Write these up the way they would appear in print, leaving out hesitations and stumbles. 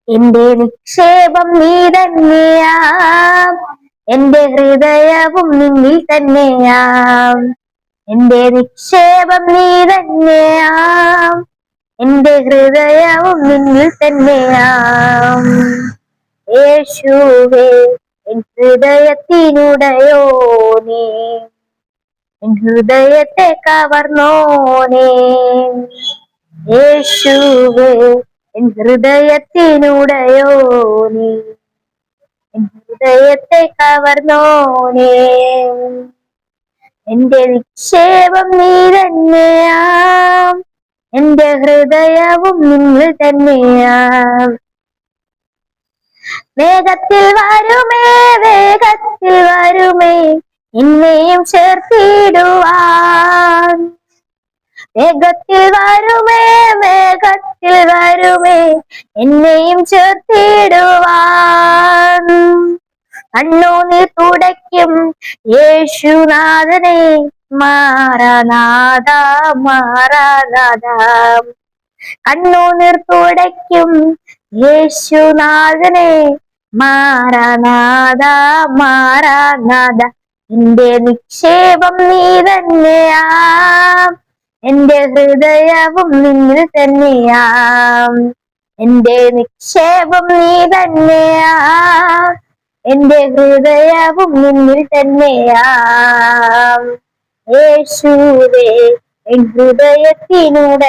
എന്റെ നിക്ഷേപം നീ തന്നെയാം, എന്റെ ഹൃദയവും നിന്നിൽ തന്നെയാം. എന്റെ നിക്ഷേപം നീ തന്നെയാം, എന്റെ ഹൃദയവും നിന്നിൽ തന്നെയാം. യേശുവേ എൻ ഹൃദയത്തിനുടയോനേ, എൻ ഹൃദയത്തെ കവർന്നോനേ. യേശുവേ എൻ ഹൃദയത്തിനുടയോനേ, എൻ ഹൃദയത്തെ കവർന്നോനേ. എന്റെ നിക്ഷേപം നീ തന്നെയാം, എന്റെ ഹൃദയവും നിന്നിൽ തന്നെയാം. വേഗത്തിൽ വരുമേ, വേഗത്തിൽ വരുമേ, എന്നെയും ചേർത്തിടുവാൻ. വേഗത്തിൽ വരുമേ, വേഗത്തിൽ വരുമേ, എന്നെയും ചേർത്തിടുവാൻ. കണ്ണുനീർ തുടയ്ക്കും യേശുനാഥനെ, മാറാനാഥ മാറാനാഥ. കണ്ണുനീർ തുടയ്ക്കും യേശുനാഥനെ, മാറാനാഥ മാറാനാഥ. എന്റെ നിക്ഷേപം നീ തന്നെയാം, എന്റെ ഹൃദയവും നിന്നിൽ തന്നെയാം. എന്റെ നിക്ഷേപം നീ തന്നെയാം, എന്റെ ഹൃദയവും നിന്നിൽ തന്നെയാം. യേശുവേ എൻ ഹൃദയത്തിനുടയോനേ,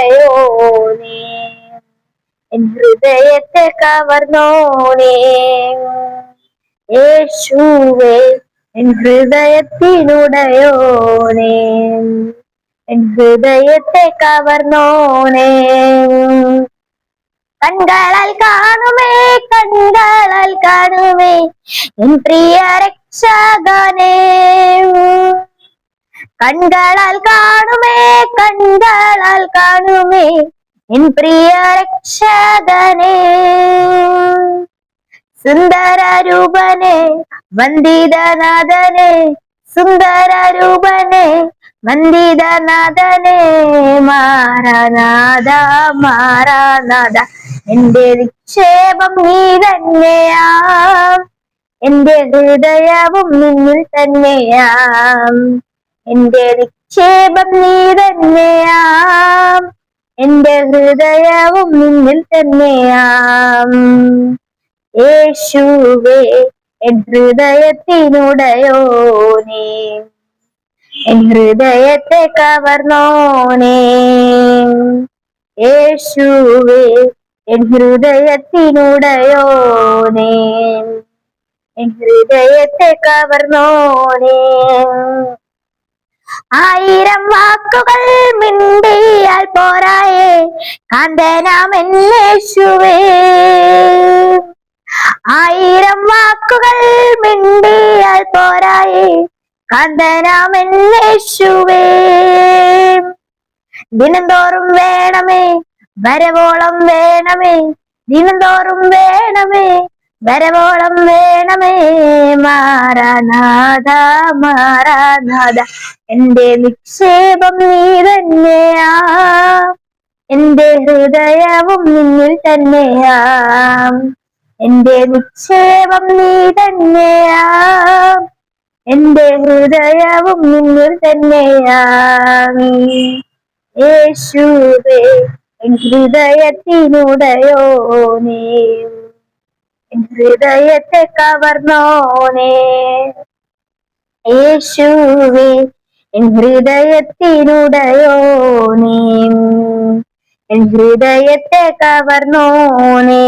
എൻ ഹൃദയത്തെ കവർന്നോനേ. യേശുവേ എൻ ഹൃദയത്തിനുടയോനേ, എൻ ഹൃദയത്തെ കവർന്നോനേ. കൺകളാൽ കാണുമേ, കൺകളാൽ കാണുമേ, എൻ പ്രിയ രക്ഷകനേ. കൺകളാൽ കാണുമേ, കൺകളാൽ കാണുമേ, എൻ പ്രിയ രക്ഷകനേ. സുന്ദരരൂപനെ വന്ദിതനാഥനെ, സുന്ദരരൂപനെ വന്ദിതനാഥനെ, മാറാനാഥ മാറാനാഥ. എന്റെ നിക്ഷേപം നീ തന്നെയാം, എന്റെ ഹൃദയവും നിന്നിൽ തന്നെയാം. എന്റെ നിക്ഷേപം നീ തന്നെയാം, എന്റെ ഹൃദയവും നിന്നിൽ തന്നെയാം. യേശുവേ എൻ ഹൃദയത്തിനുടയോനേ, എൻ ഹൃദയത്തെ കവർന്നോനേ. യേശുവേ എൻ ഹൃദയത്തിനുടയോനേ, എൻ ഹൃദയത്തെ കവർന്നോനേ. ആയിരം വാക്കുകൾ മിണ്ടിയാൽ പോരായേ, കാന്തനാമൻ യേശുവേ. ആയിരം വാക്കുകൾ മിണ്ടിയാൽ പോരായേ, കാന്തനാമൻ യേശുവേ. ദിനംതോറും വേണമേ, വരവോളം വേണമേ, ദിനംതോറും വേണമേ, വരവോളം വേണമേ, മാറാനാഥ മാറാനാഥ. എന്റെ നിക്ഷേപം നീ തന്നെയാം, എന്റെ ഹൃദയവും നിന്നിൽ തന്നെയാം. എന്റെ നിക്ഷേപം നീ തന്നെയാം, എന്റെ ഹൃദയവും നിന്നിൽ തന്നെയാം. യേശുവേ എൻ ഹൃദയത്തിനുടയോനേ, എൻ ഹൃദയത്തെ കവർന്നോനേ. യേശുവേ എൻ ഹൃദയത്തിനുടയോനേ, എൻ ഹൃദയത്തെ കവർന്നോനേ.